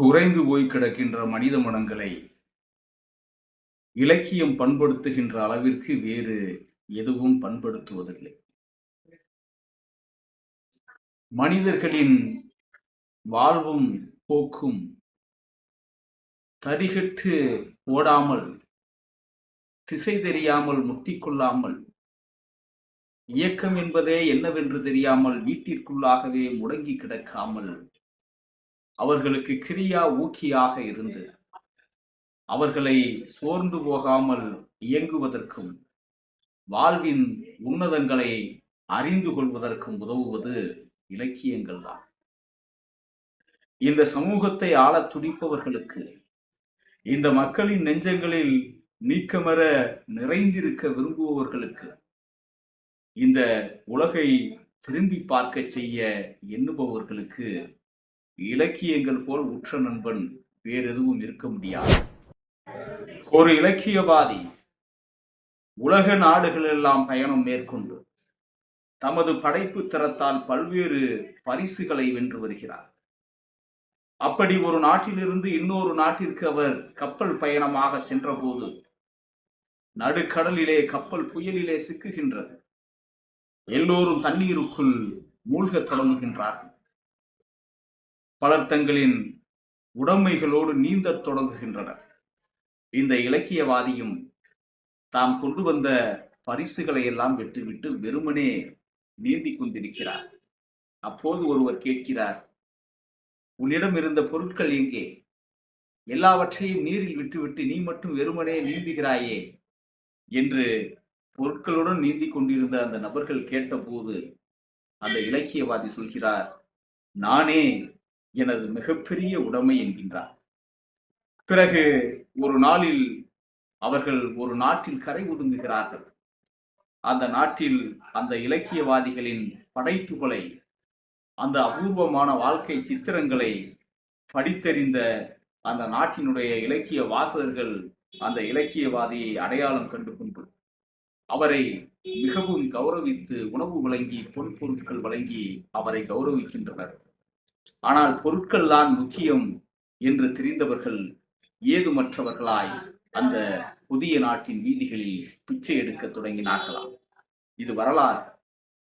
குறைந்து போய் கிடக்கின்ற மனித மனங்களை இலக்கியம் பண்படுத்துகின்ற அளவிற்கு வேறு எதுவும் பண்படுத்துவதில்லை. மனிதர்களின் வாழ்வும் போக்கும் தரிகட்டு ஓடாமல், திசை தெரியாமல், முட்டிக்கொள்ளாமல், இயக்கம் என்பதே என்னவென்று தெரியாமல் வீட்டிற்குள்ளாகவே முடங்கி கிடக்காமல், அவர்களுக்கு கிரியா ஊக்கியாக இருந்து அவர்களை சோர்ந்து போகாமல் இயங்குவதற்கும் வாழ்வின் உன்னதங்களை அறிந்து கொள்வதற்கும் உதவுவது இலக்கியங்கள் தான். இந்த சமூகத்தை ஆளத் துடிப்பவர்களுக்கு, இந்த மக்களின் நெஞ்சங்களில் நீக்கமற நிறைந்திருக்க விரும்புபவர்களுக்கு, இந்த உலகை திரும்பி பார்க்க செய்ய எண்ணுபவர்களுக்கு இலக்கியங்கள் போல் உற்ற நண்பன் வேறெதுவும் இருக்க முடியாது. ஒரு இலக்கியவாதி உலக நாடுகளெல்லாம் பயணம் மேற்கொண்டு தமது படைப்பு தரத்தால் பல்வேறு பரிசுகளை வென்று வருகிறார். அப்படி ஒரு நாட்டிலிருந்து இன்னொரு நாட்டிற்கு அவர் கப்பல் பயணமாக சென்றபோது நடுக்கடலிலே கப்பல் புயலிலே சிக்குகின்றது. எல்லோரும் தண்ணீருக்குள் மூழ்கத் தொடங்குகின்றார்கள். பலர் தங்களின் உடைமைகளோடு நீந்தத் தொடங்குகின்றனர். இந்த இலக்கியவாதியும் தாம் கொண்டு வந்த பரிசுகளை எல்லாம் விட்டுவிட்டு வெறுமனே நீந்தி கொண்டிருக்கிறார். அப்போது ஒருவர் கேட்கிறார், உன்னிடம் இருந்த பொருட்கள் எங்கே? எல்லாவற்றையும் நீரில் விட்டுவிட்டு நீ மட்டும் வெறுமனே நீந்துகிறாயே என்று பொருட்களுடன் நீந்தி கொண்டிருந்த அந்த நபர்கள் கேட்டபோது அந்த இலக்கியவாதி சொல்கிறார், நானே எனது மிகப்பெரிய உடைமை என்கின்றார். பிறகு ஒரு நாளில் அவர்கள் ஒரு நாட்டில் கரை ஒதுங்குகிறார்கள். அந்த நாட்டில் அந்த இலக்கியவாதிகளின் படைப்புகளை, அந்த அபூர்வமான வாழ்க்கை சித்திரங்களை படித்தறிந்த அந்த நாட்டினுடைய இலக்கிய வாசகர்கள் அந்த இலக்கியவாதியை அடையாளம் கண்டு கொண்டு அவரை மிகவும் கௌரவித்து உணவு வழங்கி பொருட்கள் வழங்கி அவரை கௌரவிக்கின்றனர். ஆனால் பொருட்கள் தான் முக்கியம் என்று தெரிந்தவர்கள் ஏதுமற்றவர்களாய் அந்த புதிய நாட்டின் வீதிகளில் பிச்சை எடுக்க தொடங்கினார்களாம். இது வரலாறு.